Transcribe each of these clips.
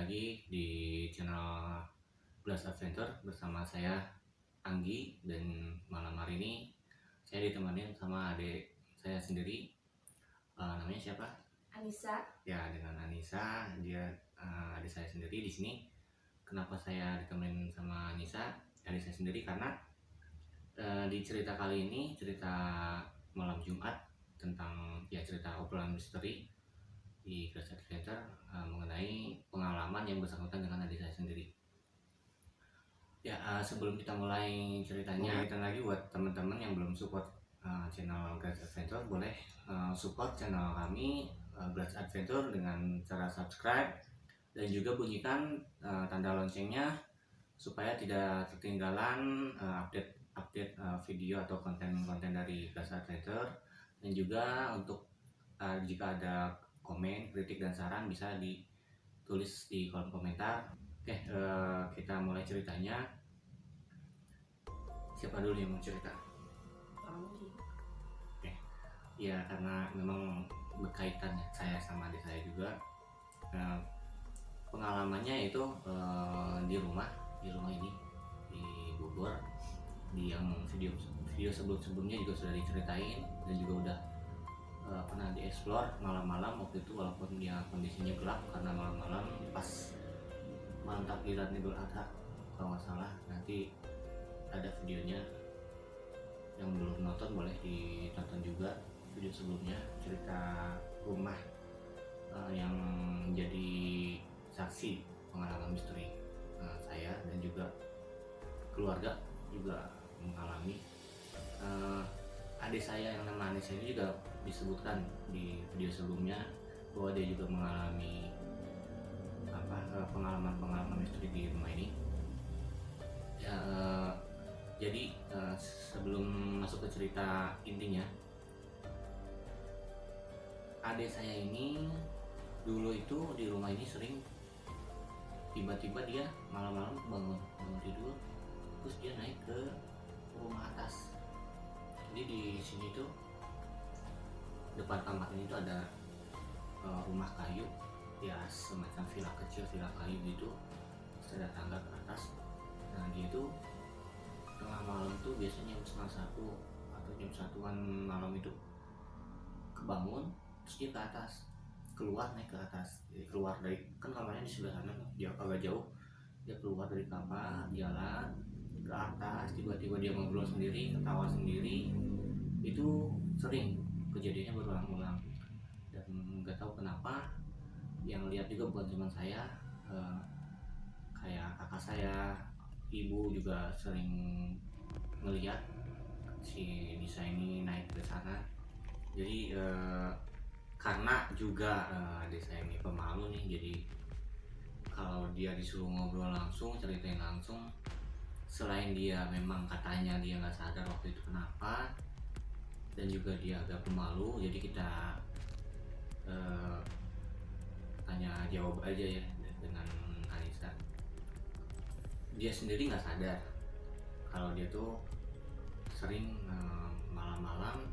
lagi di channel Glass Adventure bersama saya Anggi, dan malam hari ini saya ditemani sama adik saya sendiri. Namanya siapa? Anissa. Ya, dengan Anissa. Dia adik saya sendiri di sini. Kenapa saya ditemenin sama Anissa, adik saya sendiri? Karena di cerita kali ini, cerita malam Jumat tentang cerita obrolan misteri di Glass Adventure mengenai pengalaman yang bersangkutan dengan adik saya sendiri. Sebelum kita mulai ceritanya, kita lagi buat teman-teman yang belum support channel Glass Adventure, boleh support channel kami Glass Adventure dengan cara subscribe dan juga bunyikan tanda loncengnya supaya tidak ketinggalan update video atau konten-konten dari Glass Adventure. Dan juga untuk jika ada komen, kritik, dan saran bisa ditulis di kolom komentar. Oke, kita mulai ceritanya. Siapa dulu yang mau cerita? Oke, ya karena memang berkaitan ya, saya sama adik saya juga. Pengalamannya itu di rumah ini di Bogor, di yang video sebelumnya juga sudah diceritain dan juga udah pernah dieksplor malam-malam waktu itu, walaupun dia kondisinya gelap karena malam-malam pas malam takbiran Idul Adha kalau nggak salah. Nanti ada videonya, yang belum nonton boleh ditonton juga video sebelumnya, cerita rumah yang menjadi saksi pengalaman misteri saya dan juga keluarga juga mengalami. Adik saya yang nama Anissa ini juga disebutkan di video sebelumnya bahwa dia juga mengalami pengalaman misteri di rumah ini. Jadi sebelum masuk ke cerita intinya, adik saya ini dulu itu di rumah ini sering tiba-tiba dia malam-malam bangun tidur, terus dia naik ke rumah atas. Jadi di sini tuh depan kamar ini tuh ada rumah kayu, ya semacam villa kecil, villa kayu gitu, terus ada tangga ke atas. Nah dia tuh tengah malam tuh biasanya jam 1:30 atau jam 1-an malam itu kebangun, terus dia ke atas, naik ke atas. Jadi keluar dari, kan kamarnya di sebelah sana agak jauh, dia keluar dari kamar, jalan ke atas, tiba-tiba dia ngobrol sendiri, ketawa sendiri. Itu sering kejadiannya berulang-ulang, dan nggak tahu kenapa yang lihat juga bukan cuma saya, kayak kakak saya, ibu juga sering melihat si Nisa ini naik ke sana. Jadi karena juga adik saya ini pemalu nih, jadi kalau dia disuruh ngobrol langsung, ceritain langsung, selain dia memang katanya dia nggak sadar waktu itu kenapa, dan juga dia agak pemalu, jadi kita tanya jawab aja ya dengan Anissa. Dia sendiri nggak sadar kalau dia tuh sering malam-malam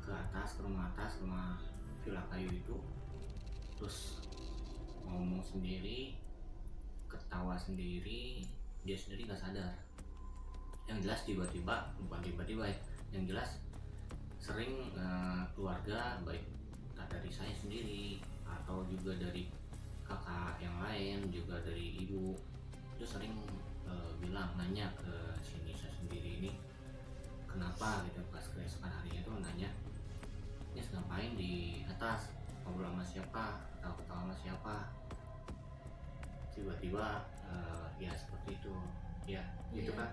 ke rumah villa kayu itu, terus ngomong sendiri, ketawa sendiri, dia sendiri nggak sadar. Yang jelas bukan tiba-tiba ya, yang jelas sering keluarga, baik dari saya sendiri atau juga dari kakak yang lain, juga dari ibu, itu sering nanya ke sini saya sendiri ini kenapa gitu. Pas keesokan harinya tuh nanya, "Nis ngapain di atas, ngobrol sama siapa, atau ketawa sama siapa?" Tiba-tiba ya seperti itu ya, gitu kan.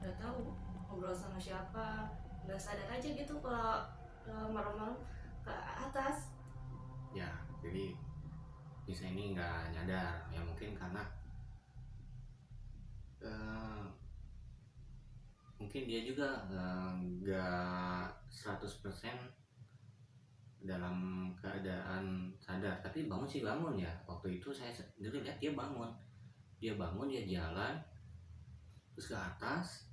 Nggak tahu ngobrol sama siapa, nggak sadar aja gitu kalau malam-malam ke atas. Ya jadi Nisa ini nggak nyadar ya, mungkin karena mungkin dia juga nggak 100% dalam keadaan sadar, tapi bangun ya. Waktu itu saya sendiri lihat dia bangun, dia jalan terus ke atas.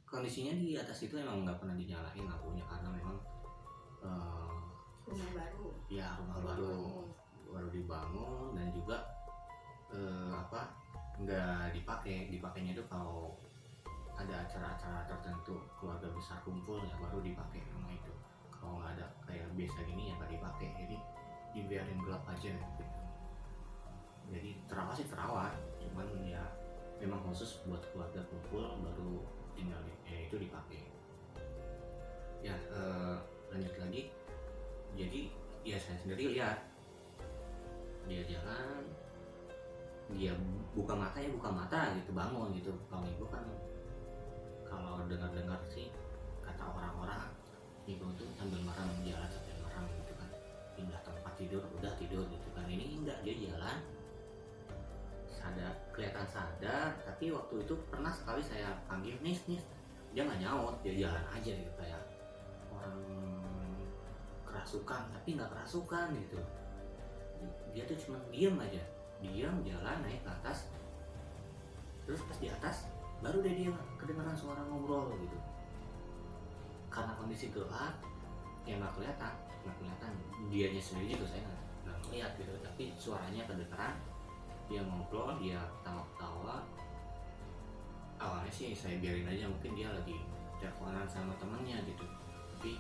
Kondisinya di atas itu emang nggak pernah dinyalain lampunya karena memang Rumah baru. Ya, rumah baru dibangun, dan juga apa, nggak dipakainya itu kalau ada acara-acara tertentu keluarga besar kumpul ya baru dipakai rumah itu. Kalau nggak ada kayak biasa gini ya nggak dipakai, jadi dibiarin gelap aja gitu. Jadi terawat sih terawat, cuman ya memang khusus buat keluarga kumpul baru tinggal itu dipakai. Ya lanjut lagi, jadi ya saya sendiri lihat dia jalan, dia buka mata gitu, bangun gitu. Kalau ibu kan kalau dengar sih kata orang-orang ibu tuh sambil merem, jalan sambil merem gitu kan, pindah tempat tidur udah tidur gitu kan. Ini enggak, dia jalan sadar, kelihatan sadar, tapi waktu itu pernah sekali saya panggil nis, dia nggak nyaut, dia jalan aja gitu kayak orang kerasukan, tapi nggak kerasukan gitu. Dia tuh cuma diem aja, jalan naik ke atas, terus pas di atas baru dia kedengaran suara ngobrol gitu. Karena kondisi gelap ya nggak kelihatan dianya sendiri juga saya nggak ngeliat gitu, tapi suaranya kedengeran. Dia ngobrol, dia ketawa-ketawa. Awalnya sih saya biarin aja, mungkin dia lagi teleponan sama temennya gitu, tapi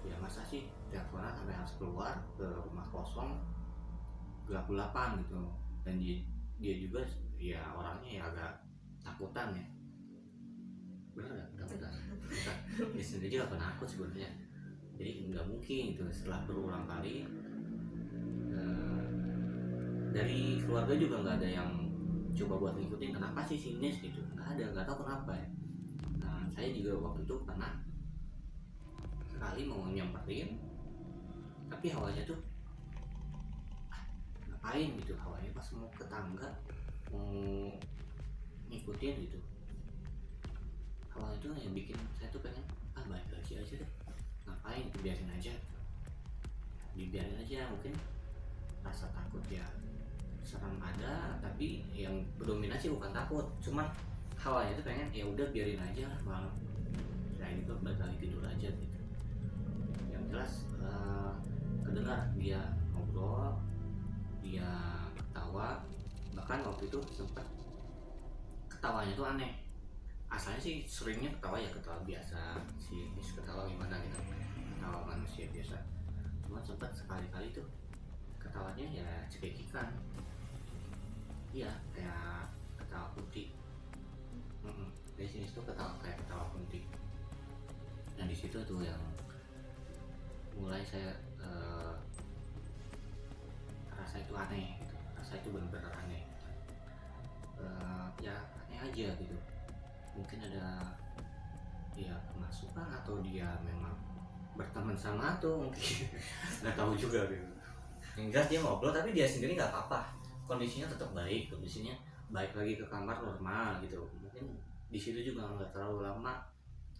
ya masa sih teleponan sampai harus keluar ke rumah kosong gelap-gelapan gitu. Dan dia juga ya orangnya ya agak takutan ya, bener nggak takutan? Dia sendiri juga penakut sebenarnya, jadi nggak mungkin gitu. Setelah berulang kali dari keluarga juga nggak ada yang coba buat ngikutin kenapa sih Ines gitu, nggak tahu kenapa ya. Nah, saya juga waktu itu pernah sekali mau nyamperin, tapi hawanya tuh ngapain gitu, hawanya pas mau ke tangga mau ngikutin gitu, hawanya tuh yang bikin saya tuh pengen balik lagi aja deh, ngapain itu, biarin aja, dibiarin aja. Mungkin rasa takut ya serem ada, tapi yang berdominasi bukan takut, cuman hawanya itu pengen ya udah biarin aja lah malam. Nah ini tuh balik lagi tidur aja gitu. Yang jelas kedengar dia ngobrol, dia ketawa. Bahkan waktu itu sempat ketawanya tuh aneh. Asalnya sih seringnya ketawa ya ketawa biasa, si ketawa gimana gitu, ketawa manusia biasa. Cuma sempat sekali-kali tuh ketawanya ya cekikikan. Iya, kayak ketawa kunti. Di sini tuh ketawa kayak ketawa kunti. Dan di situ tuh yang mulai saya rasa itu aneh gitu. Rasa itu benar-benar aneh. Ya aneh aja gitu. Mungkin ada ya kemasukan atau dia memang berteman sama tuh mungkin. Nggak tahu juga gitu. Yang jelas dia ngobrol tapi dia sendiri nggak apa-apa. Kondisinya tetap baik, kondisinya baik lagi ke kamar normal gitu. Mungkin di situ juga nggak terlalu lama,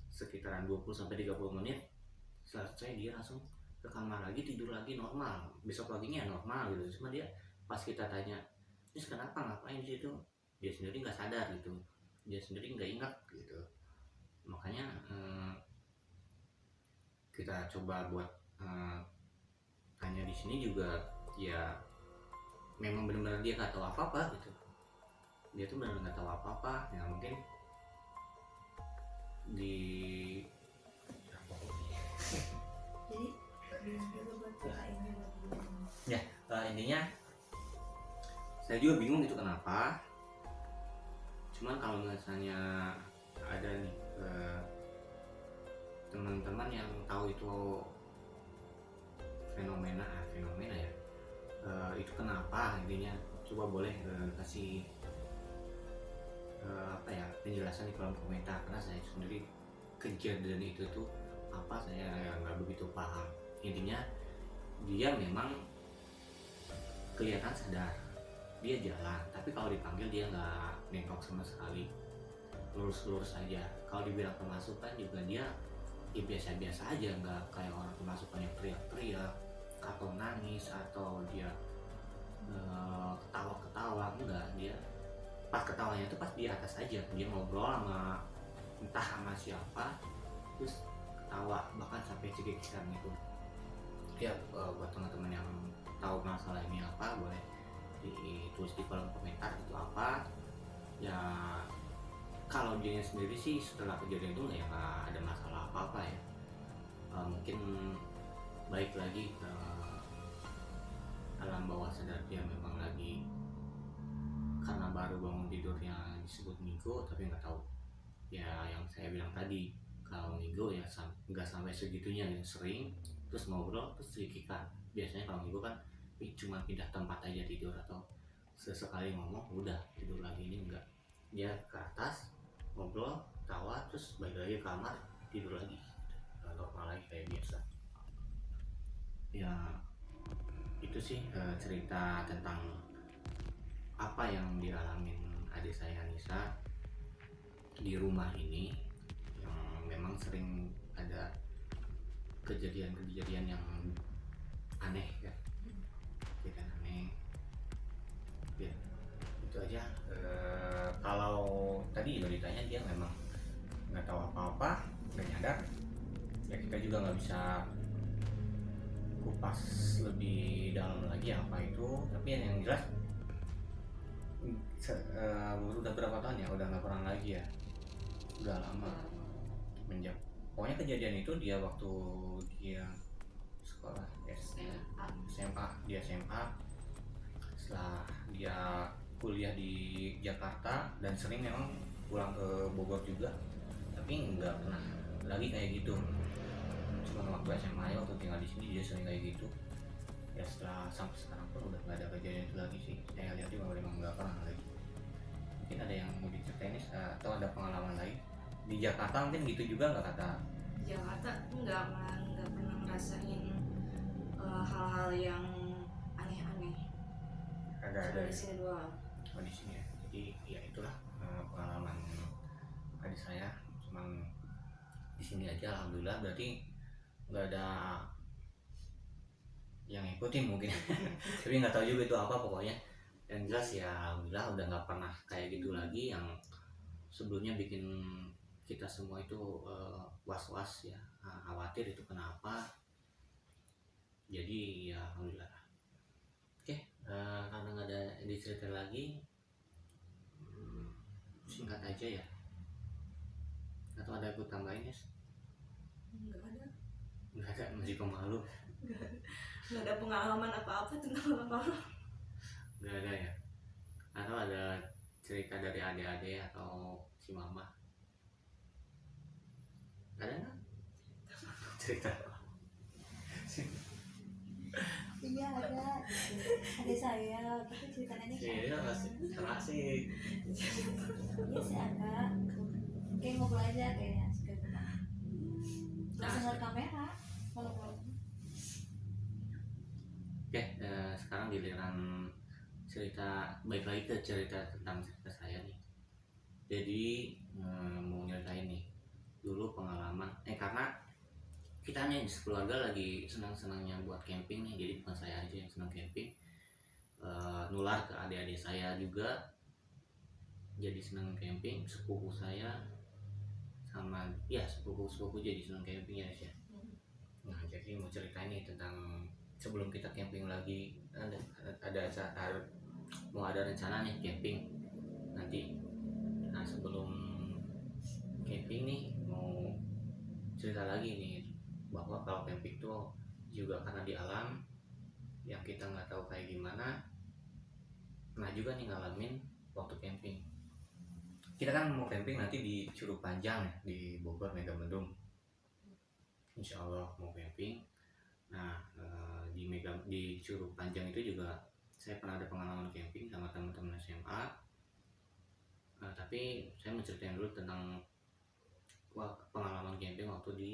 sekitaran 20-30 menit. Selesai dia langsung ke kamar lagi, tidur lagi normal. Besok paginya normal gitu. Cuma dia pas kita tanya, "Terus kenapa, ngapain di situ?" Dia sendiri nggak sadar gitu. Dia sendiri nggak ingat gitu. Makanya kita coba buat tanya di sini juga ya memang benar-benar dia nggak tahu apa-apa gitu. Dia tuh benar-benar nggak tahu apa-apa. Ya mungkin di Jadi bingung juga buat ceritain juga. ya intinya saya juga bingung gitu kenapa. Cuman kalau misalnya ada nih teman-teman yang tahu itu fenomena ya, itu kenapa intinya, coba boleh kasih penjelasan di kolom komentar, karena saya sendiri kejadian itu tuh apa saya nggak begitu paham. Intinya dia memang kelihatan sadar, dia jalan, tapi kalau dipanggil dia nggak nengok sama sekali, lurus saja. Kalau dibilang kemasukan juga dia ya biasa-biasa aja, nggak kayak orang kemasukan yang teriak-teriak atau nangis atau dia ketawa-ketawa, enggak. Dia pas ketawanya itu pas di atas aja, dia ngobrol sama entah sama siapa terus ketawa, bahkan sampai cekikikan gitu ya. Buat teman-teman yang tahu masalah ini apa boleh ditulis di kolom komentar itu apa ya. Kalau dirinya sendiri sih setelah kejadian itu ya nggak ada masalah apa-apa ya. Mungkin baik lagi ke alam bawah sadar dia, memang lagi karena baru bangun tidurnya disebut ngigo, tapi nggak tahu ya. Yang saya bilang tadi, kalau ngigo ya nggak sampai segitunya ya, sering terus ngobrol terus cekikikan. Biasanya kalau ngigo kan cuma pindah tempat aja tidur, atau sesekali ngomong udah tidur lagi. Ini enggak, dia ke atas ngobrol tawa terus balik lagi ke kamar tidur lagi, normal lagi kayak biasa ya. Itu sih cerita tentang apa yang dialamin adik saya Nisa di rumah ini, yang memang sering ada kejadian-kejadian yang aneh ya, kejadian aneh ya. Itu aja. Kalau tadi beritanya dia memang nggak tahu apa-apa, nggak nyadar ya, kita juga nggak bisa kupas lebih dalam lagi apa itu. Tapi yang jelas udah berapa tahun ya, udah nggak pernah lagi ya, udah lama menjak. Pokoknya kejadian itu dia waktu dia sekolah SMA, dia SMA, setelah dia kuliah di Jakarta dan sering memang pulang ke Bogor juga, tapi nggak pernah lagi kayak gitu. Cuma waktu SMA ya, waktu tinggal di sini dia sering kayak gitu ya. Setelah sampai sekarang pun udah nggak ada kejadian itu lagi sih, saya lihat juga memang nggak pernah lagi. Mungkin ada yang mau diceritain atau ada pengalaman lain di Jakarta mungkin gitu juga nggak? Kata Jakarta nggak pernah ngerasain hal-hal yang aneh-aneh. agak ada Cuma di sini doang. di sini ya. Jadi ya itulah pengalaman adik saya, cuman di sini aja alhamdulillah. Berarti nggak ada yang ngikutin mungkin tapi nggak tahu juga itu apa. Pokoknya yang jelas ya alhamdulillah udah nggak pernah kayak gitu lagi, yang sebelumnya bikin kita semua itu was-was ya, khawatir itu kenapa. Jadi ya alhamdulillah. Oke, karena nggak ada yang diceritain lagi, singkat aja ya, atau ada yang tambahin ya? Nggak ada, masih pemalu. Nggak ada pengalaman apa-apa tentang horor. Nggak ada ya? Atau ada cerita dari adik-adik atau si mama? Ada nggak cerita? Iya ada saya gitu ceritanya nih. Iya masih terasi. Iya sih ada kayak ngobrol aja kayaknya sekitar dengar kamera kalau Oke, sekarang giliran cerita, baik lagi ke cerita tentang cerita saya nih. Jadi mau nyeritain nih dulu pengalaman karena kita nih sekeluarga lagi senang-senangnya buat camping nih. Jadi bukan saya aja yang senang camping, nular ke adik-adik saya juga jadi senang camping. Sepupu saya sama ya sepupu jadi senang camping ya guys ya. Nah jadi mau ceritain nih tentang sebelum kita camping lagi, mau ada rencana nih camping nanti. Nah sebelum camping nih mau cerita lagi nih, bahwa kalau camping tuh juga karena di alam yang kita nggak tahu kayak gimana. Nah juga nih ngalamin waktu camping. Kita kan mau camping nanti di Curug Panjang ya, di Bogor Megamendung. Insya Allah mau camping. Nah di Curug Panjang itu juga saya pernah ada pengalaman camping sama teman-teman SMA. Tapi saya mau ceritain dulu tentang pengalaman camping waktu di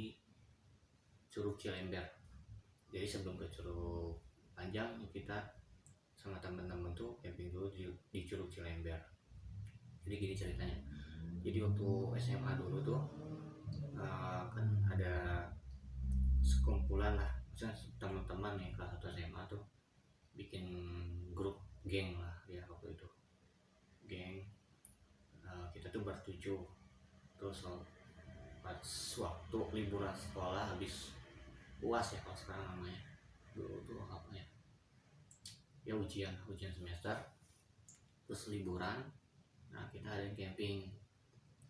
Curug Cilember. Jadi sebelum ke Curug Panjang kita sama teman-teman tuh camping dulu di Curug Cilember. Jadi gini ceritanya. Jadi waktu SMA dulu tuh kan ada sekumpulan lah, misalnya teman-teman nih kelas 1 SMA tuh bikin grup geng lah ya waktu itu. Geng kita tuh bertujuh. Terus pas waktu liburan sekolah habis UAS ya kalau sekarang namanya, dulu tuh apa ya, ya ujian semester, terus liburan. Nah kita ada yang camping.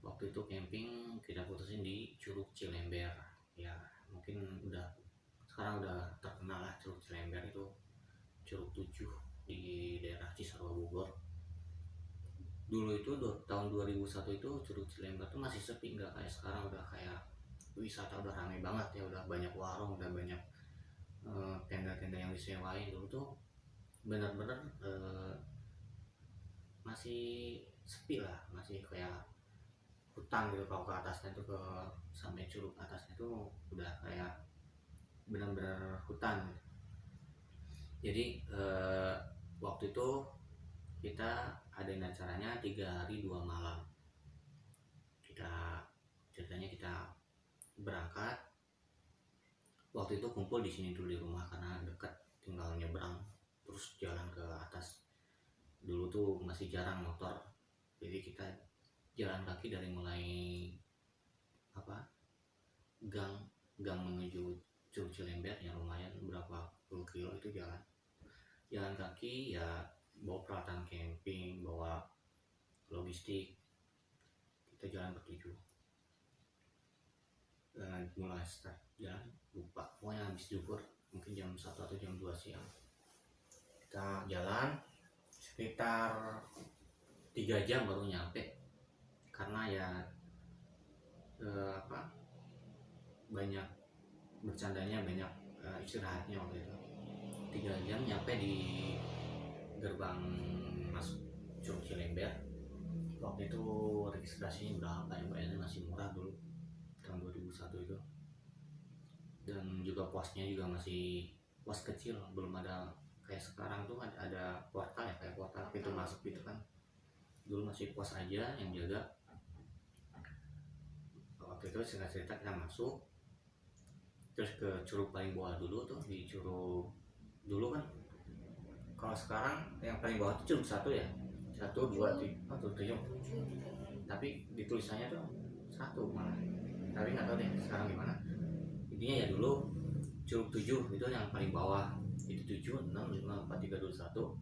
Waktu itu camping kita putusin di Curug Cilember. Ya mungkin sekarang udah terkenal lah Curug Cilember itu, Curug 7 di daerah Cisarua Bogor. Dulu itu tahun 2001 itu Curug Cilember tuh masih sepi, nggak kayak sekarang udah kayak wisata, udah ramai banget ya, udah banyak warung, udah banyak tenda-tenda yang disewain. Dulu tuh benar-benar masih sepi lah, masih kayak hutan gitu. Kalau ke atasnya tuh sampai curug atasnya tuh udah kayak benar-benar hutan gitu. Jadi waktu itu kita adain acaranya 3 hari 2 malam. Ceritanya kita berangkat, waktu itu kumpul di sini dulu di rumah karena dekat, tinggal nyebrang terus jalan ke atas. Dulu tuh masih jarang motor, jadi kita jalan kaki dari mulai gang menuju Curug Cilember yang lumayan berapa puluh kilo itu jalan kaki ya, bawa peralatan camping, bawa logistik. Kita jalan bertujuh, mulai start jalan lupa, pokoknya habis zuhur mungkin jam 1 atau jam 2 siang. Kita jalan sekitar 3 jam baru nyampe, karena ya banyak bercandanya, banyak istirahatnya waktu itu. 3 jam nyampe di gerbang masuk Curug Cilember. Waktu itu registrasinya berapa ya, bayarnya masih murah dulu tahun 2001 itu, dan juga posnya juga masih pos kecil, belum ada kayak sekarang tuh ada portal ya, kayak portal pintu masuk gitu kan. Dulu masih pos aja yang jaga. Waktu itu singkat cerita kita masuk, terus ke curug paling bawah dulu tuh. Di curug dulu kan, kalau sekarang yang paling bawah itu curug 1 ya, 1, 2, 3, 7, tapi ditulisannya tuh 1 malah, tapi nggak tahu deh sekarang gimana. Intinya ya dulu curug 7 itu yang paling bawah, itu 7, 6, 5, 4, 3, 2, 1.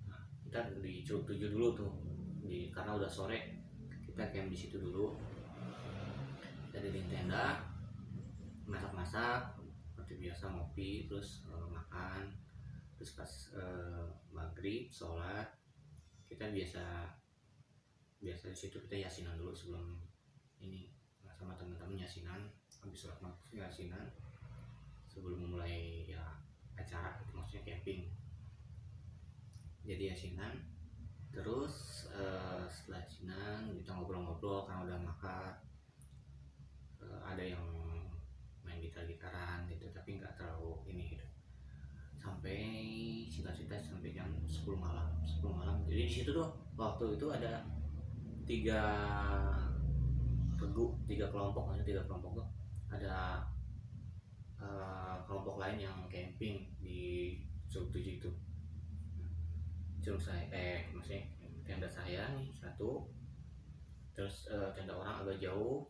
Nah, kita di curug 7 dulu tuh, karena udah sore kita camp di situ dulu. Kita di tenda, masak-masak seperti biasa, ngopi, terus makan. Terus pas maghrib sholat, kita biasa di situ kita yasinan dulu sebelum ini, sama teman-teman yasinan. Habis sholat maghrib yasinan sebelum memulai ya acara itu, maksudnya camping. Jadi yasinan, terus setelah yasinan kita ngobrol-ngobrol karena udah makan. Ada yang main gitar-gitaran gitu, tapi nggak terlalu ini gitu. Sampai singkat-singkat sampai jam 10 malam. Jadi di situ tuh waktu itu ada 3 regu, 3 kelompok. Maksudnya 3 kelompok tuh ada kelompok lain yang camping di Curug 7 itu. Curug saya maksudnya tenda saya nih 1, terus tenda orang agak jauh,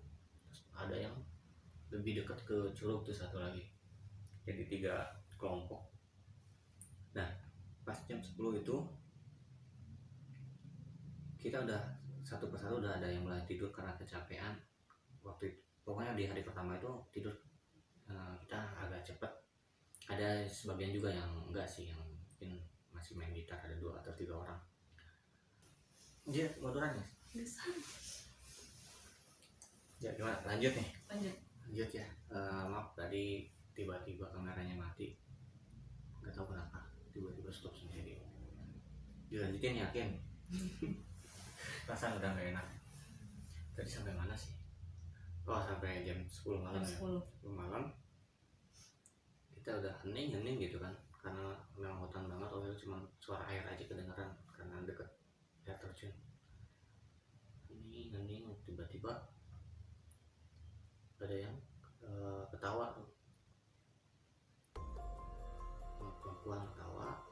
terus ada yang lebih dekat ke curug tuh 1 lagi. Jadi 3 kelompok. Nah pas jam 10 itu kita udah satu persatu udah ada yang mulai tidur karena kecapean. Waktu itu, pokoknya di hari pertama itu tidur kita agak cepet. Ada sebagian juga yang enggak sih, yang mungkin masih main gitar, ada 2 atau 3 orang. Dia motoran ya? Ya gimana? Lanjut ya. Maaf tadi tiba-tiba kameranya mati, nggak tahu kenapa tiba-tiba stop sendiri. Dilanjutin yakin? Rasa udah nggak enak. Tadi sampai mana sih? Oh sampai jam 10 malam ya. 10 malam kita udah hening gitu kan, karena memang hutan banget. Waktu itu cuma suara air aja kedengeran karena deket air terjun. Hening, tiba-tiba ada yang ketawa tuh, perempuan ketawa,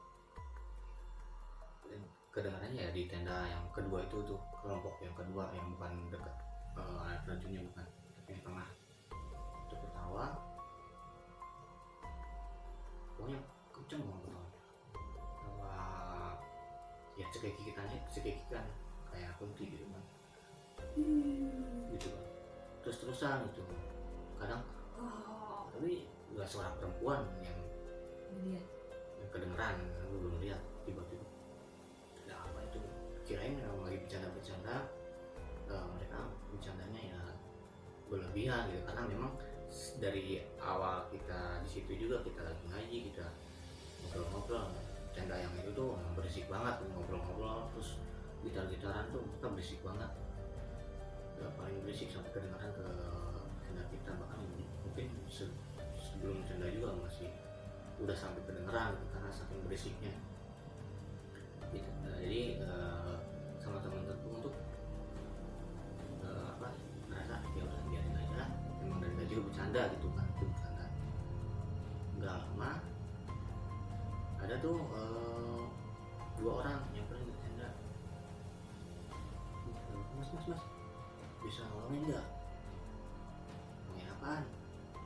dan kedengarannya ya di tenda yang kedua itu tuh, kelompok yang kedua yang bukan dekat air terjunnya, bukan, tapi yang tengah itu ketawa. Pokoknya kenceng banget ketawa ya cekikikannya cekikikan kayak kunti gitu kan, gitu kan, terus-terusan gitu. Kadang tapi nggak suara perempuan yang Lihat. kedengeran, aku belum lihat. Tiba-tiba ada apa itu, kirain memang lagi bercanda-bercanda. Mereka bercandanya ya berlebihan gitu, karena memang dari awal kita di situ juga kita lagi ngaji, kita ngobrol-ngobrol. Tenda yang itu tuh berisik banget, ngobrol-ngobrol terus gitar-gitaran tuh kita berisik banget, ya paling berisik sampai kedengaran ke tenda kita. Bahkan mungkin sebelum tenda juga masih udah sampai kedengeran karena saking berisiknya gitu. Jadi sama teman-teman untuk merasa ya udah biarin aja, memang dari tadi juga bercanda gitu kan, itu bercanda. Nggak lama ada tuh 2 orang nyamperin ke tenda. Mas bisa nolongin nggak? Ngomongin apaan?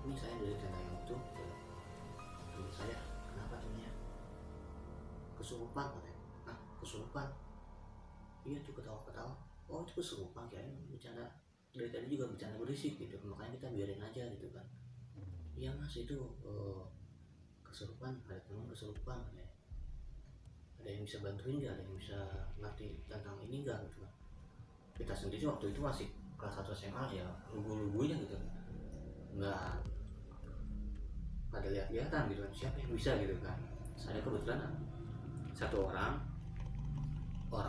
Ini saya dari tenda yang itu. Temen saya, kenapa temennya? Kesurupan katanya. Hah? Kesurupan? Iya tuh ketawa-ketawa. Oh itu kesurupan, kirain bercanda. Dari tadi juga bercanda berisik gitu, makanya kita biarin aja gitu kan. Iya mas itu kesurupan, ada teman kesurupan katanya. Ada yang bisa bantuin nggak? Ada yang bisa ngerti tentang ini nggak gitu kan. Kita sendiri waktu itu masih kelas 1 SMA ya, lugu-lugunya gitu, nggak pada lihat-lihatan gitu kan, siapa yang bisa gitu kan. Saya kebetulan satu orang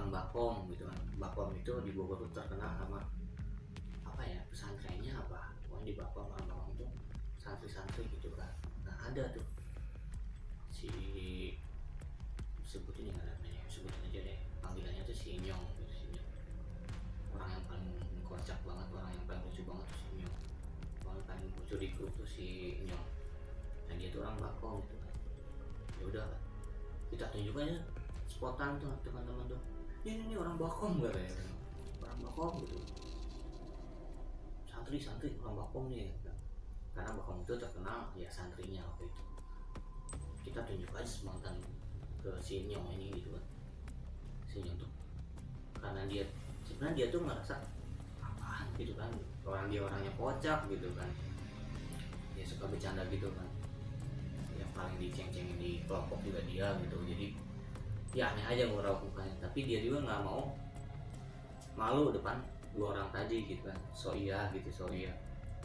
Bakom gitu kan. Bakom itu di Bogor itu terkenal sama apa ya, pesantrennya apa, pokoknya di Bakom orang Bakom itu santri-santri gitu kan. Nah ada tuh si, sebutin ya namanya, sebutin aja deh panggilannya tuh si Nyong gitu, si Nyong. Orang yang paling kocak banget, orang yang paling lucu banget tuh si Nyong. Orang yang paling lucu di grup tuh si Nyong. Nah dia tuh orang Bakom gitu kan. Ya udah kita tunjuk aja spotan tuh teman-teman tuh, ini orang Bakom katanya, orang Bakom gitu, santri orang Bakom nih gitu. Karena Bakom itu terkenal ya santrinya waktu itu. Kita tunjuk aja spontan ke si Nyong ini gitu kan. Si Nyong tuh karena dia sebenarnya dia tuh ngerasa apaan gitu kan, orangnya kocak gitu kan, dia suka bercanda gitu kan, yang paling diceng-cengin di kelompok juga dia gitu. Jadi ya aneh aja gue rauk mukanya, tapi dia juga nggak mau malu depan 2 orang tadi gitu kan. So iya gitu, so iya,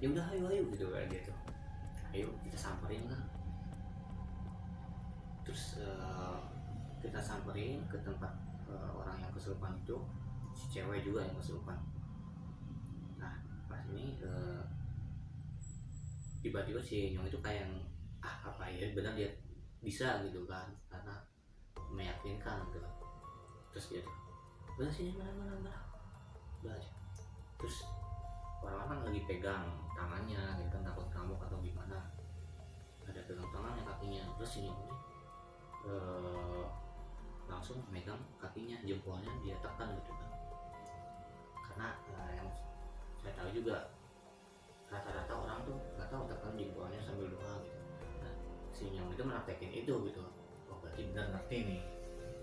ya udah ayo gitu kan gitu. Ayo kita samperin lah. Terus kita samperin ke tempat orang yang kesurupan itu, si cewek juga yang kesurupan. Nah pas ini tiba-tiba si Nyong itu kayak yang apa ya, benar dia bisa gitu kan, karena meyakinkan gitu. Terus dia tuh udah sini mana udah aja. Terus orang kan lagi pegang tangannya gitu kan, takut ngamuk atau gimana, ada pegang tangannya kakinya. Terus ini langsung megang kakinya, jempolnya dia tekan gitu kan. Karena yang saya tahu juga rata-rata orang tuh nggak tahu tekan jempolnya sambil doa gitu. Nah si Nyong itu menaktekin itu gitu. Oh berarti benar ngerti nih,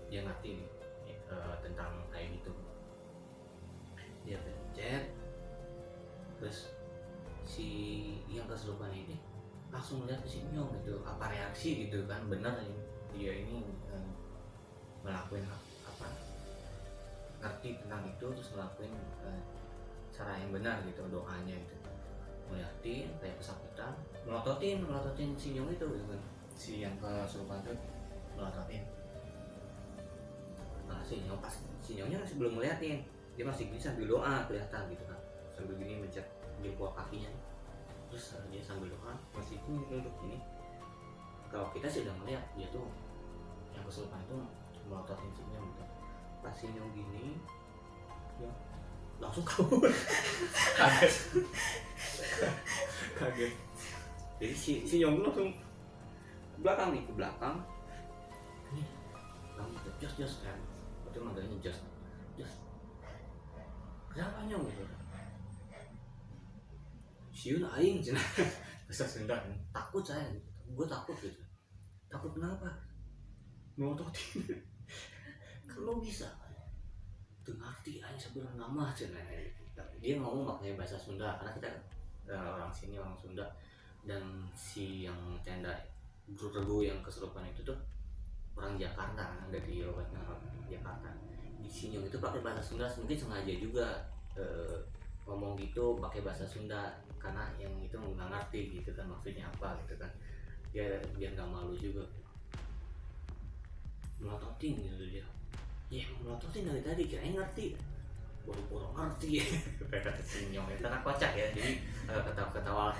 dia ngerti nih tentang kayak gitu. Dia pencet, terus si yang kesurupan ini langsung melihat si Nyong gitu, apa reaksi gitu kan. Benar dia ini ngelakuin apa, ngerti tentang itu, terus ngelakuin cara yang benar gitu, doanya gitu, ngeliatin kayak kesakitan, melototin si Nyong itu gitu kan. Si yang kesurupan itu melototin. Nah si Nyong pas si Nyongnya masih belum ngeliatin, dia masih gini sambil doa kelihatan gitu kan, sambil gini mencet jempol kakinya. Terus dia sambil doa masih duduk gini. Kalau kita sih udah ngeliat dia tuh yang kesurupan itu melototin si Nyong gitu. Pas si Nyong gini ya langsung kabur. kaget. Jadi si Nyong tuh langsung belakang nih, ke belakang ini kamu jos kan, itu manggilnya jos. Kenapa Nyong gitu? Siun aing cenah. Bahasa Sunda, takut saya gitu. Gue takut gitu. Takut kenapa? Melototin. kalau bisa tuh ngerti aja sebenarnya nama cina. Dia ngomong pakai bahasa Sunda karena kita orang sini, orang Sunda. Dan si yang tenda regu yang kesurupan itu tuh orang Jakarta kan, dari Jakarta. Di sini itu pakai bahasa Sunda, mungkin sengaja juga ngomong gitu pakai bahasa Sunda karena yang itu nggak ngerti gitu kan maksudnya apa gitu kan. Dia biar nggak malu juga melototin gitu dia. Ya melototin dari tadi kirain ngerti, boro-boro ngerti. Kayak kata si Nyong itu kan kocak ya, jadi ketawa-ketawa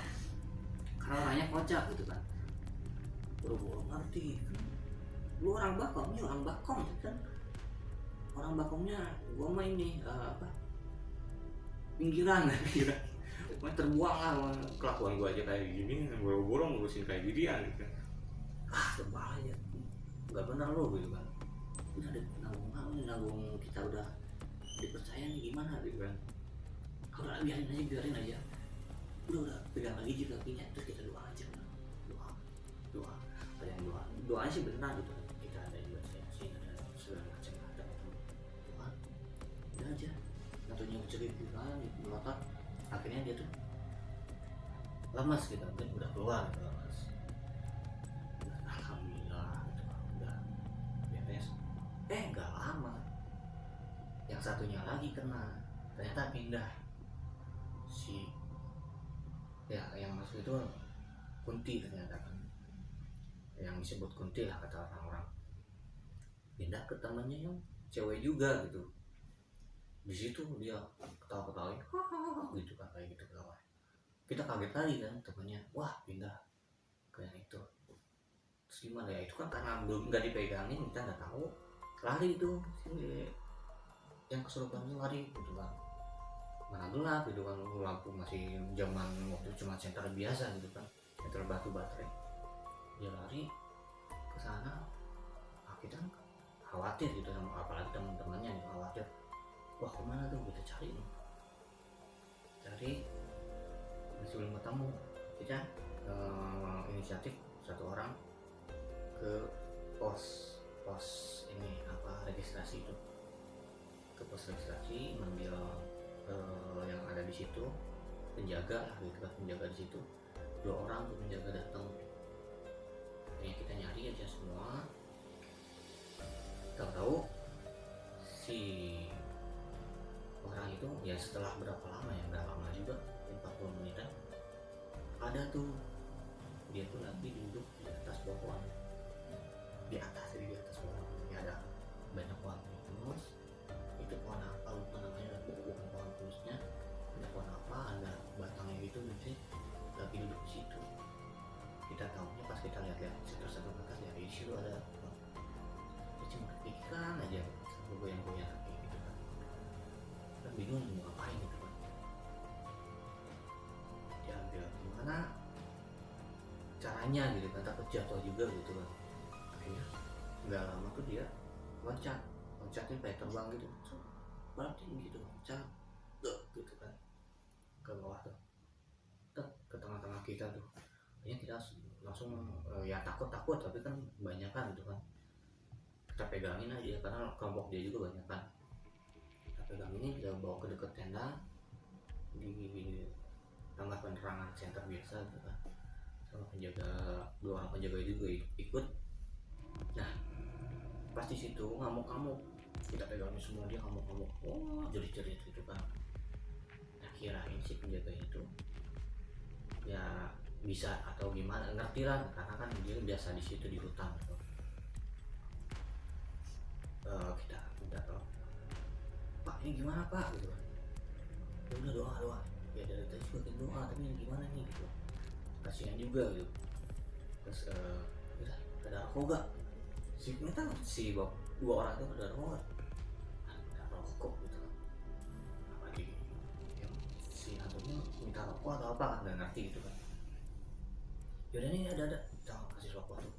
karena orangnya kocak gitu kan, boro-boro ngerti. Lu orang Bakom, ini orang Bakom kan, orang Bakomnya gua mah ini apa pinggiran pinggiran. Pokoknya terbuang lah kelakuan gua aja kayak gini, boro-boro ngurusin kayak ginian gitu. Tebal aja, nggak benar lo gitu kan. Udah ada nanggung kita udah dipercaya nih gimana gitu kan. Udah biarin aja. Udah pegang lagi juga kakinya, terus kita doa aja. Doa. Ada yang doa sih benar gitu. Kita ada yang baca Yasin, ada segala macam ada doa. Udah aja. Tentunya cerit gitu kan, melotot. Akhirnya dia tuh lemas gitu, kan udah keluar gitu, lemas. Alhamdulillah gitu, udah beres. Nggak lama yang satunya lagi kena, ternyata pindah. Si ya yang masuk itu Kunti ternyata kan, yang disebut Kunti lah kata orang-orang. Pindah ke temannya yang cewek juga gitu. Di situ dia ketawa-ketawain gitu kan, kayak gitu ketawa. Kita kaget lagi kan temannya, wah pindah ke yang itu. Terus gimana ya, itu kan karena belum nggak dipegangin, kita nggak tahu. Lari itu si yang kesurupan itu lari gitu kan, mana gelap gitu kan, lampu masih zaman waktu cuma senter biasa gitu kan, senter batu baterai. Dia lari ke sana, kita khawatir gitu, sama apalagi teman-temannya yang khawatir. Wah kemana tuh, kita cari masih belum ketemu. Kita inisiatif satu orang ke pos ini apa registrasi itu, ke pos registrasi mengambil yang ada di situ, penjaga lah gitu kan, penjaga di situ 2 orang tuh penjaga datang. Akhirnya kita nyari aja semua, tahu si orang itu ya setelah berapa lama ya, nggak lama juga, 40 menitan ada tuh, dia tuh lagi duduk di atas pohon, di atas pohon ya, ada banyak pohon pinus. Itu pohon apa lupa namanya, bukan pohon pinusnya, ada pohon apa, ada batangnya gitu, mungkin lagi duduk di situ. Kita tahunya pas kita lihat satu bekas ya, di situ ada dia cuma kepikiran aja sambil goyang-goyang kayak gitu kan. Kita bingung mau ngapain gitu kan, diambil gimana caranya gitu kan, takut jatuh juga gitu kan. Akhirnya nggak lama tuh dia loncatnya kayak terbang gitu, balik tinggi gitu, loncat gitu kan ke bawah tuh, ke tengah-tengah kita tuh. Akhirnya kita langsung ya takut tapi kan banyak kan gitu kan, kita pegangin aja karena kelompok dia juga banyak kan. Kita pegangin, kita bawa ke dekat tenda di tempat penerangan center biasa gitu kan, sama penjaga, 2 orang penjaga juga ikut. Nah pas di situ ngamuk-ngamuk, kita pegangin semua, dia ngamuk-ngamuk, jerit-jerit gitu kan. Nah kirain si penjaga itu ya bisa atau gimana, ngerti lah karena kan dia biasa di situ di hutan gitu. Kita minta tolong, Pak ini gimana Pak gitu kan. Ya udah doa ya, dari tadi juga kita doa tapi ini gimana nih gitu, kasihan juga gitu. Terus udah ada rokok gak, si 2 orang itu ada rokok gak, ada rokok gitu kan. Apa yang si satunya minta rokok atau apa kan, gak ngerti gitu kan. Yaudah nih ada kita kasih rokok tuh,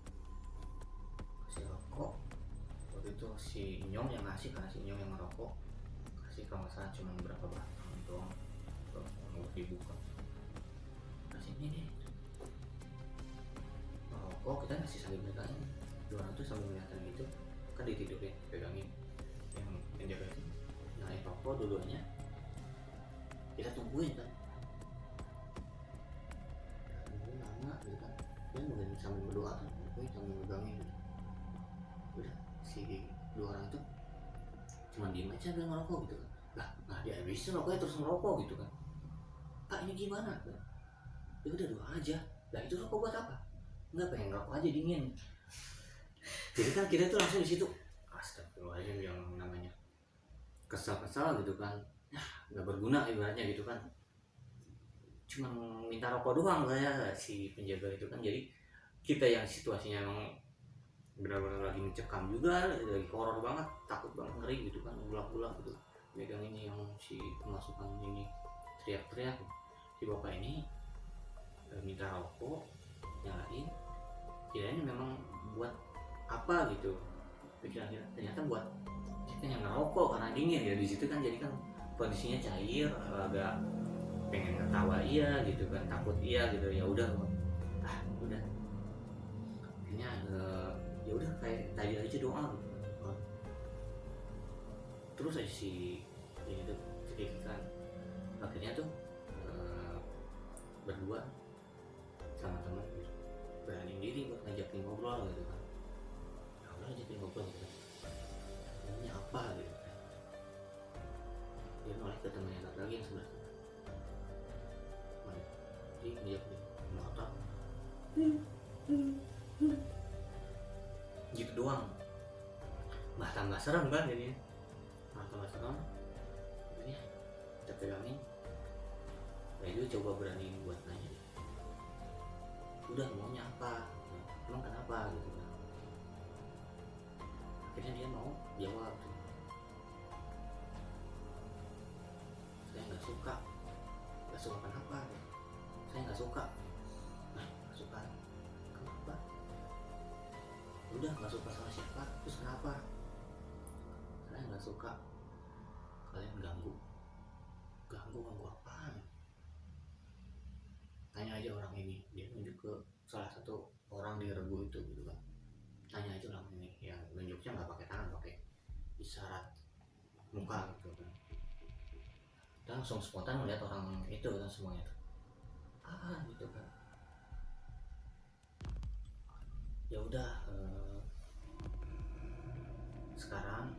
kasih rokok. Waktu itu si Nyong yang ngasih, karena si Nyong yang ngerokok, kasih kalau nggak salah cuma berapa batang doang untuk dibuka. Kasih ini nih rokok, kita ngasih sambil megangin, 200 sambil ngeliatin gitu kan, ditidurin pegangin. dua-duanya, kita tungguin kan, tungguin lama gitu kan, dia mungkin sambil berdoa kan, mungkin sambil megangin gitu. Udah si dua orang itu cuma diem aja gak ngerokok gitu kan. Lah dia habisin rokoknya terus ngerokok gitu kan. Kak ini gimana kan? Ya udah doa aja. Lah itu rokok buat apa? Enggak, pengen ngerokok aja dingin. Jadi kan kita tuh langsung di situ, astagfirullahaladzim, yang namanya kesal-kesal gitu kan, nggak berguna ibaratnya gitu kan, cuma minta rokok doang lah ya si penjaga itu kan. Jadi kita yang situasinya emang benar-benar lagi mencekam juga, lagi horor banget, takut banget, ngeri gitu kan, ulak-ulak gitu megang ini yang si pemasukan ini, teriak-teriak. Si bapak ini minta rokok, nyalain, kirain memang buat apa gitu, pikiran kita ternyata buat kita yang ngerokok karena dingin ya di situ kan. Jadi kan kondisinya cair, agak pengen ketawa iya gitu kan, takut iya gitu. Ya udah udah akhirnya ya udah kayak tadi aja doa gitu. Terus aja si ini tuh cekikikan, akhirnya tuh berdua sama teman gitu berani diri buat ngajakin ngobrol gitu kan. Ya udah ngajakin ngobrol gitu, namanya apa gitu kan. Dia noleh ke temannya lagi yang sebelah mana, jadi dia ngotot gitu doang. Tambah serem kan jadinya, tambah serem. Ini kita pegangin, dia coba berani buat nanya, udah maunya apa, emang kenapa gitu kan. Akhirnya dia mau jawab, saya nggak suka kenapa, saya nggak suka. Nggak suka kenapa? Udah nggak suka sama siapa, terus kenapa? Saya nggak suka kalian ganggu apaan? Tanya aja orang ini. Dia nunjuk ke salah satu orang di regu itu gitu kan, tanya aja orang ini. Yang nunjuknya nggak pakai tangan, pakai isyarat muka gitu kan. Dan langsung spontan melihat orang itu kan, semuanya tuh gitu kan. Ya udah sekarang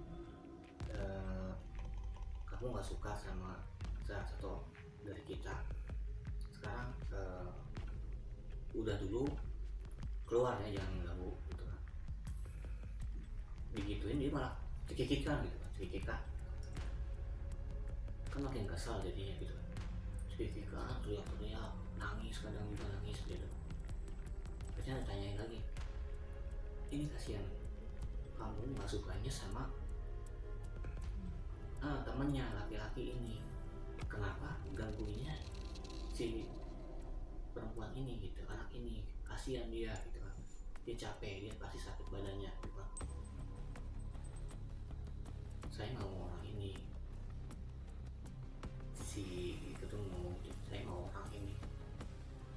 kamu nggak suka sama salah satu dari kita, sekarang udah dulu keluar ya, jangan ganggu gitu kan. Digituin dia malah cekikikan gitu kan, cekikikan kan makin kesal jadinya gitu kan. Cekikikan, teriak-teriak, nangis, kadang juga nangis gitu. Akhirnya ditanyain lagi, ini kasihan kamu nggak sukanya sama temennya laki-laki ini, kenapa ganggunya si perempuan ini gitu, anak ini, kasihan dia gitu kan, dia capek, dia pasti sakit badannya gitu kan. Saya nggak mau orang ini, si itu tuh ngomong, saya mau orang ini,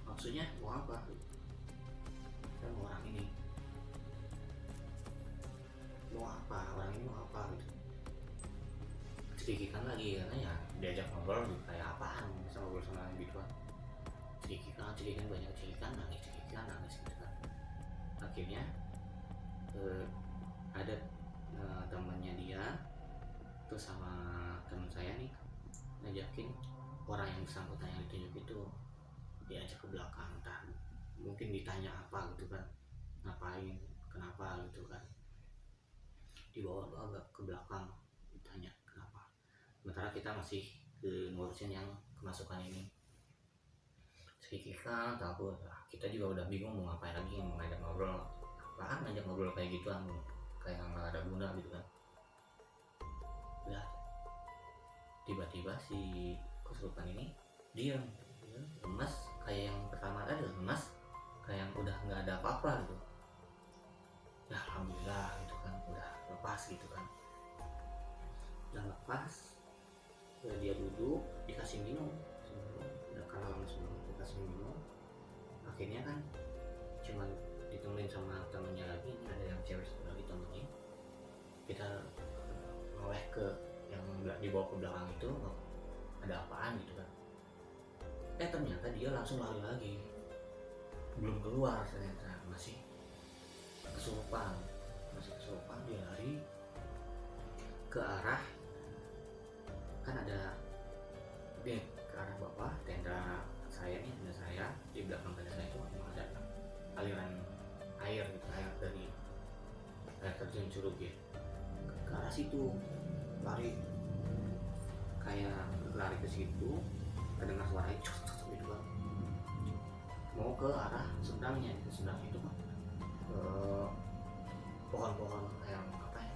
maksudnya mau apa? Saya mau orang ini, mau apa, orang ini mau apa gitu. Cekikikan lagi karena ya diajak ngobrol kayak apaan bisa ngobrol sama yang gituan. Cekikikan banyak, cekikikan nangis gitu kan. Akhirnya ada temannya dia terus sama teman saya nih ngajakin orang yang bersangkutan yang ditunjuk itu, diajak ke belakang, entah mungkin ditanya apa gitu kan, ngapain, kenapa gitu kan, dibawa agak ke belakang ditanya kenapa. Sementara kita masih ngurusin yang kemasukan ini. Cekikikan takut, kita juga udah bingung mau ngapain lagi, mau ngajak ngobrol apaan, ngajak ngobrol kayak gituan kayak nggak ada guna gitu kan. Udah tiba-tiba si kesurupan ini diam, lemas kayak yang pertama tadi, lemas kayak yang udah nggak ada apa-apa gitu. Ya alhamdulillah gitu kan, udah lepas gitu kan, udah lepas. Dia duduk, dikasih minum, udah karena lemas banget dikasih minum. Akhirnya kan cuman ditemenin sama temennya lagi, ini ada yang cewek lagi temenin. Kita noleh ke yang nggak dibawa ke belakang itu ada apaan gitu kan. Ternyata dia langsung lari lagi, belum keluar ternyata, masih kesurupan dia lari ke arah, kan ada ke arah bawah tenda saya nih, tenda saya di belakang tenda saya itu memang ada aliran air gitu, air dari air terjun Curug ya, ke arah situ lari, kayak lari ke situ, kedengar suaranya cuk gitu kan, mau ke arah seberangnya. Seberang itu kan pohon-pohon kayak apa ya,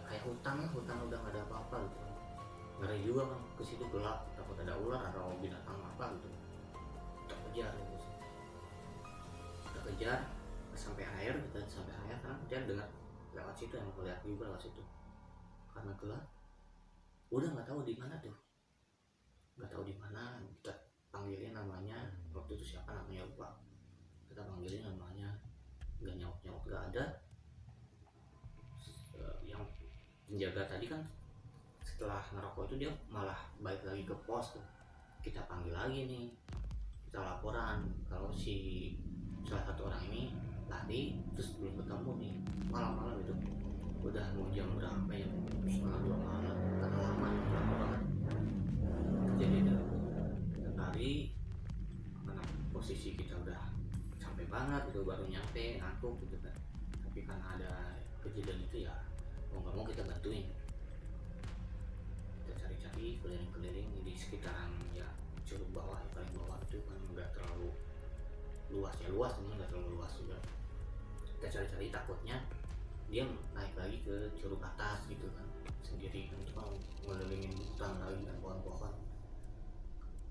kayak hutan udah gak ada apa-apa gitu. Ngeri juga kan, ke situ gelap, takut ada ular atau binatang apa gitu. Kita kejar gitu sih, kita kejar sampai air karena dia dengar lewat situ, yang melihat juga lewat situ, karena gelap udah nggak tahu di mana tuh, kita panggilin namanya, waktu itu siapa namanya lupa, kita panggilin namanya nggak nyaut nggak ada. Yang penjaga tadi kan setelah ngerokok itu dia malah balik lagi ke pos tuh, kita panggil lagi nih, kita laporan kalau si salah satu orang ini lari terus belum ketemu nih, malam-malam itu udah mau jam berapa ya, 1:30 malam, karena lama lama banget. Jadi lari karena posisi kita udah capek banget gitu, baru nyampe ngantuk gitu kan, tapi karena ada kejadian itu ya mau nggak mau kita bantuin, kita cari-cari keliling-keliling di sekitaran ya Curug bawah, yang paling bawah itu kan nggak terlalu luas ya, teman nggak terlalu luas juga. Kita cari-cari, takutnya dia naik lagi ke Curug atas gitu kan sendiri kan, itu kan ngelilingin hutan lagi dan pohon-pohon,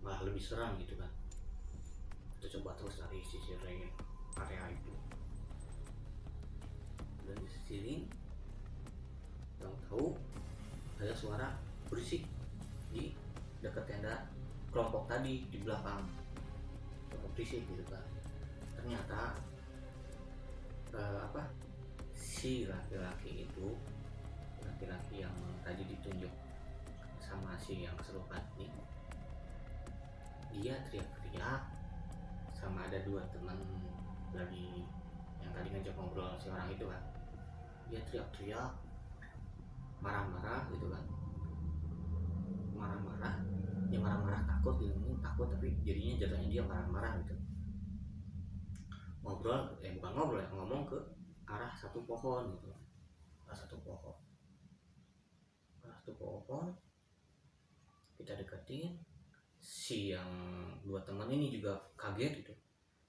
malah lebih seram gitu kan. Kita coba terus dari sisi area itu, dan di sini yang tahu ada suara berisik di dekat tenda kelompok tadi di belakang, berisik gitu kan. Ternyata si laki-laki yang tadi ditunjuk sama si yang kesurupan ini, dia teriak-teriak sama ada 2 teman lagi yang tadi ngajak ngobrol si orang itu kan, dia teriak-teriak marah-marah gitu kan, marah-marah takut gitu, takut tapi jadinya dia marah-marah gitu, ngomong ke arah satu pohon gitu, arah satu pohon kita deketin. Si yang 2 teman ini juga kaget gitu,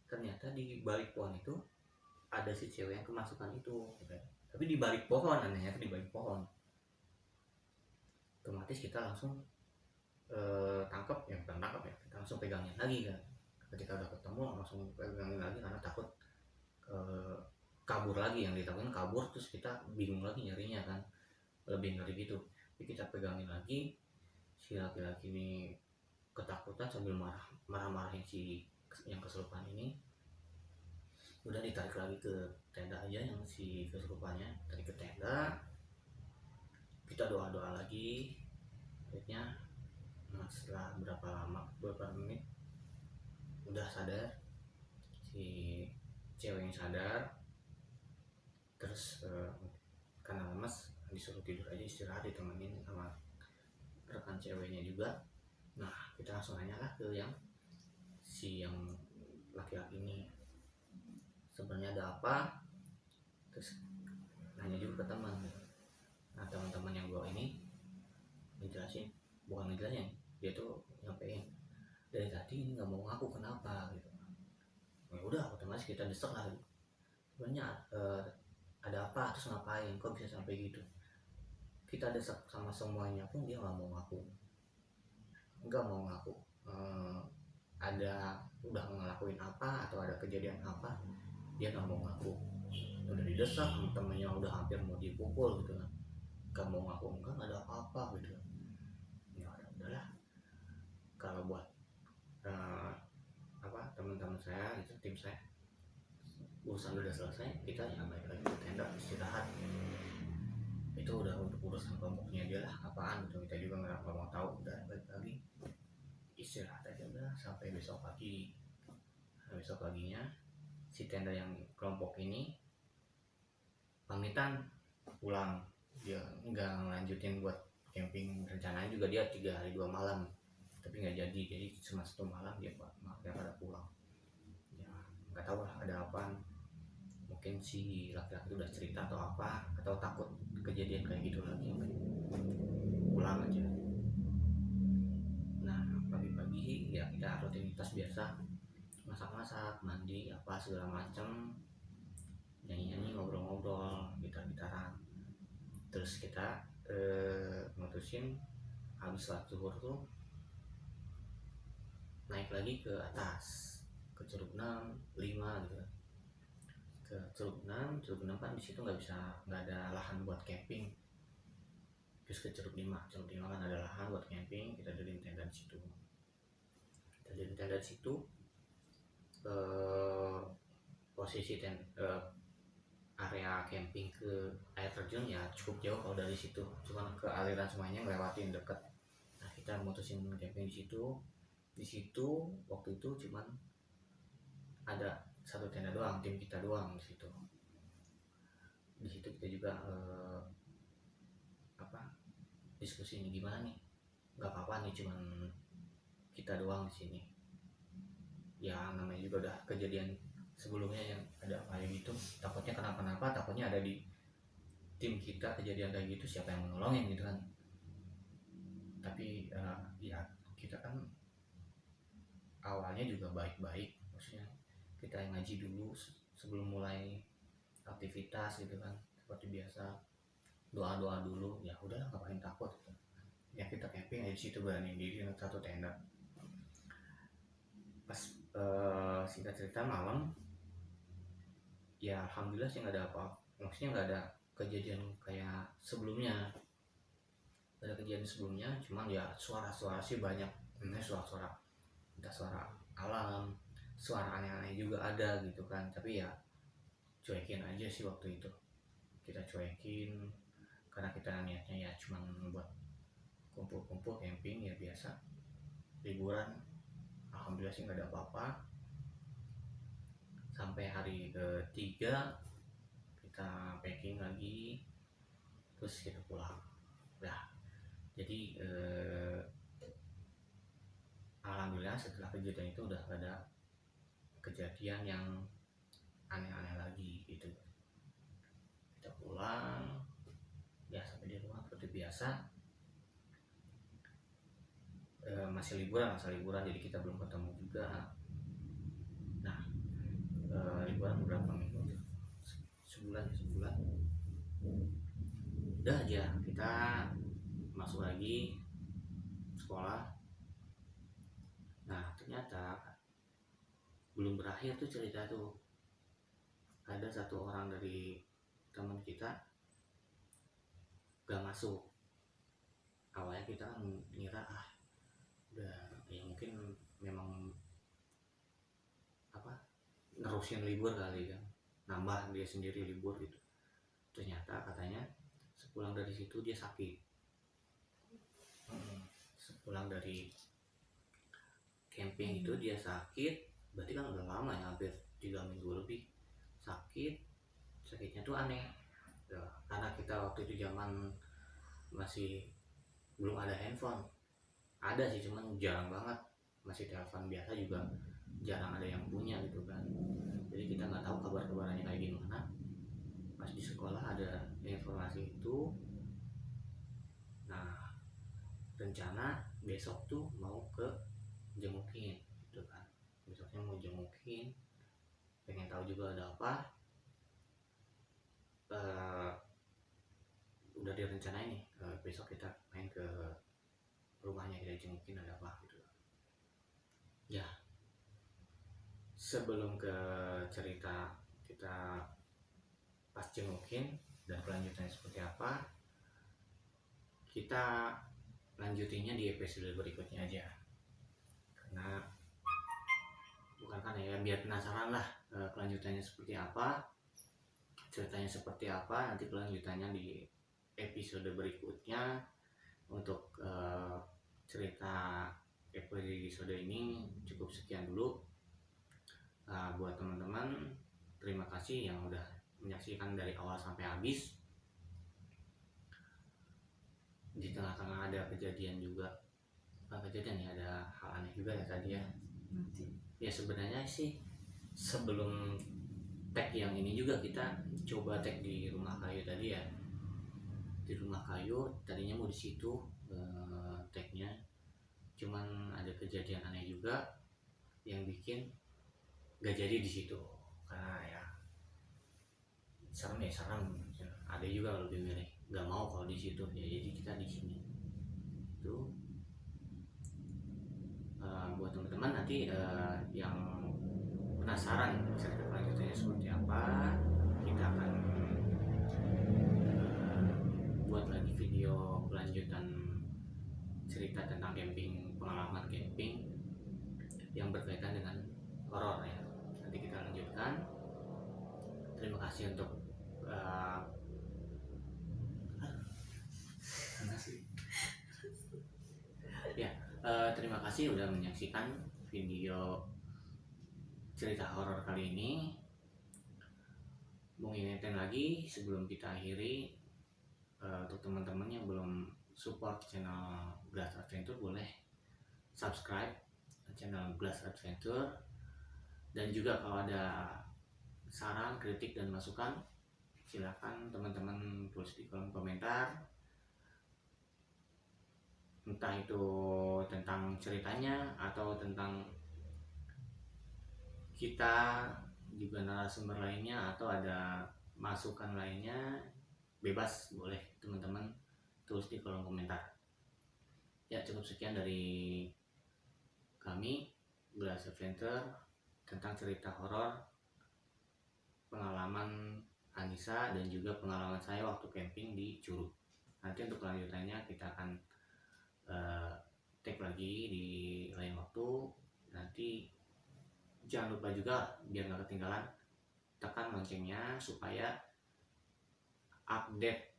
ternyata di balik pohon itu ada si cewek yang kemasukan itu gitu. Tapi di balik pohon, anehnya di balik pohon. Otomatis kita langsung tangkap ya, kita langsung pegangin lagi kan. Ketika udah ketemu langsung pegangin lagi karena takut kabur lagi, yang ditakutin kabur, terus kita bingung lagi nyarinya kan, lebih ngeri gitu. Jadi kita pegangin lagi, si laki-laki ini ketakutan sambil marah-marahin si yang kesurupan ini. Udah ditarik lagi ke tenda aja, yang si kesurupannya tarik ke tenda, kita doa-doa lagi. Akhirnya setelah beberapa menit udah sadar, si ceweknya sadar. Terus karena lemas disuruh tidur aja, istirahat, ditemenin sama rekan ceweknya juga. Nah kita langsung nanya lah ke si yang laki-laki ini, sebenarnya ada apa. Terus nanya juga ke teman. Nah teman-teman yang bawa ini ngejelasin, bukan ngejelasin, dia tuh nyampein dari tadi ini nggak mau ngaku kenapa gitu. Ya udah otomatis kita desek lah, sebenarnya ada apa, terus ngapain, kok bisa sampai gitu. Kita desek sama semuanya pun dia nggak mau ngaku, ada udah ngelakuin apa atau ada kejadian apa, dia nggak mau ngaku. Udah didesak, temennya udah hampir mau dipukul gitu kan, nggak mau ngaku, enggak ada apa-apa gitu. Ya udahlah, kalau buat teman-teman saya itu, tim saya, urusan udah selesai, kita ya balik lagi ke tenda istirahat. itu udah untuk urusan kelompoknya aja lah, apaan gitu kita juga nggak mau tahu. Udah balik lagi istirahat aja udah sampai besok pagi. Nah, besok paginya si tenda yang kelompok ini pamitan pulang, dia nggak ngelanjutin buat camping. Rencananya juga dia 3 hari 2 malam, tapi nggak jadi cuma 1 malam dia pada pulang. Ya nggak tahu lah ada apa, mungkin si laki-laki udah cerita atau apa, atau takut kejadian kayak gitu lagi, pulang aja. Nah pagi-pagi ya kita rutinitas biasa, masak-masak, mandi apa segala macem, nyanyi-nyanyi, ngobrol-ngobrol, gitar-gitaran. Terus kita mutusin habis sholat zuhur tuh naik lagi ke atas, ke Curug 6, 5 gitu. Ke Curug 6 kan di situ nggak ada lahan buat camping. Terus ke Curug 5 kan ada lahan buat camping, kita diriin tenda di situ. Posisi area camping ke air terjun ya cukup jauh kalau dari situ, cuman ke aliran sungainya ngelewatin deket. Nah kita mutusin camping di situ. Waktu itu cuman ada 1 tenda doang, tim kita doang di situ. Kita juga diskusi ini gimana nih, nggak apa-apa nih cuman kita doang di sini. Ya namanya juga udah kejadian sebelumnya yang ada kayak gitu, takutnya kenapa-napa, takutnya ada di tim kita kejadian kayak gitu, siapa yang menolongin gitu kan. Tapi ya kita kan awalnya juga baik-baik, maksudnya kita yang ngaji dulu sebelum mulai aktivitas gitu kan, seperti biasa doa-doa dulu, ya udah ngapain takut gitu. Ya kita camping aja di situ, berani diri 1 tenda. Pas singkat cerita malam ya alhamdulillah sih nggak ada apa, maksudnya nggak ada kejadian kayak sebelumnya. Cuman ya suara-suara sih banyak, suara-suara, entah suara alam, suara aneh-aneh juga ada gitu kan. Tapi ya cuekin aja sih waktu itu, kita cuekin karena kita niatnya ya cuman buat kumpul-kumpul camping ya biasa, liburan. Alhamdulillah sih nggak ada apa-apa. Sampai hari ketiga kita packing lagi, terus kita pulang. Nah jadi alhamdulillah setelah kejadian itu udah ada kejadian yang aneh-aneh lagi gitu. Kita pulang ya, sampai di rumah seperti biasa. Masih liburan, jadi kita belum ketemu juga. Nah liburan beberapa minggu, sebulan udah aja kita masuk lagi sekolah. Nah ternyata belum berakhir tuh cerita tuh. Ada 1 orang dari teman kita gak masuk. Awalnya kita kan ngira udah ya mungkin memang nerusin libur kali kan, nambah dia sendiri libur gitu. Ternyata katanya sepulang dari situ dia sakit. Sepulang dari camping itu dia sakit, berarti kan udah lama ya, hampir 3 minggu lebih sakit. Sakitnya tuh aneh ya, karena kita waktu itu zaman masih belum ada handphone. Ada sih cuman jarang banget, masih telepon biasa juga jarang ada yang punya gitu kan. Jadi kita nggak tahu kabar-kabarnya kayak gimana. Pas di sekolah ada informasi itu. Nah rencana besok tuh mau ke jengukin gitu kan, besoknya mau jengukin, pengen tahu juga ada apa. Udah direncanain nih, besok kita main ke rumahnya, kita jengukin ada apa gitu ya. Sebelum ke cerita kita pas jengukin dan kelanjutannya seperti apa, kita lanjutinnya di episode berikutnya aja, karena biar penasaran lah kelanjutannya seperti apa, ceritanya seperti apa. Nanti kelanjutannya di episode berikutnya. Untuk cerita episode ini cukup sekian dulu. Buat teman-teman, terima kasih yang udah menyaksikan dari awal sampai habis. Di tengah-tengah ada kejadian juga, bukan kejadian ya, ada hal aneh juga ya tadi ya. Ya sebenarnya sih sebelum tag yang ini juga kita coba tag di rumah kayu tadi ya. Di rumah kayu tadinya mau di situ tagnya, cuman ada kejadian aneh juga yang bikin gak jadi di situ karena ya serem ya, serem. Ada juga lebih milih nggak mau kalau di situ ya, jadi kita di sini. Itu buat teman-teman nanti yang penasaran cerita selanjutnya seperti apa, kita akan buat lagi video kelanjutan cerita tentang camping, pengalaman camping yang berkaitan dengan horor ya. Nanti kita lanjutkan. Terima kasih untuk terima kasih udah menyaksikan video cerita horor kali ini. Mau ngingetin lagi sebelum kita akhiri, untuk teman-teman yang belum support channel Glass Adventure, boleh subscribe channel Glass Adventure. Dan juga kalau ada saran, kritik, dan masukan, silakan teman-teman tulis di kolom komentar. Entah itu tentang ceritanya atau tentang kita juga narasumber lainnya, atau ada masukan lainnya, bebas, boleh teman-teman tulis di kolom komentar. Ya cukup sekian dari kami Glass Adventure tentang cerita horor, pengalaman Anissa dan juga pengalaman saya waktu camping di Curug. Nanti untuk kelanjutannya kita akan tag lagi di lain waktu. Nanti jangan lupa juga biar nggak ketinggalan, tekan loncengnya supaya update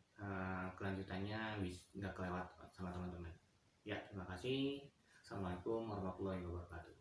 kelanjutannya nggak kelewat sama teman-teman. Ya terima kasih. Assalamualaikum warahmatullahi wabarakatuh.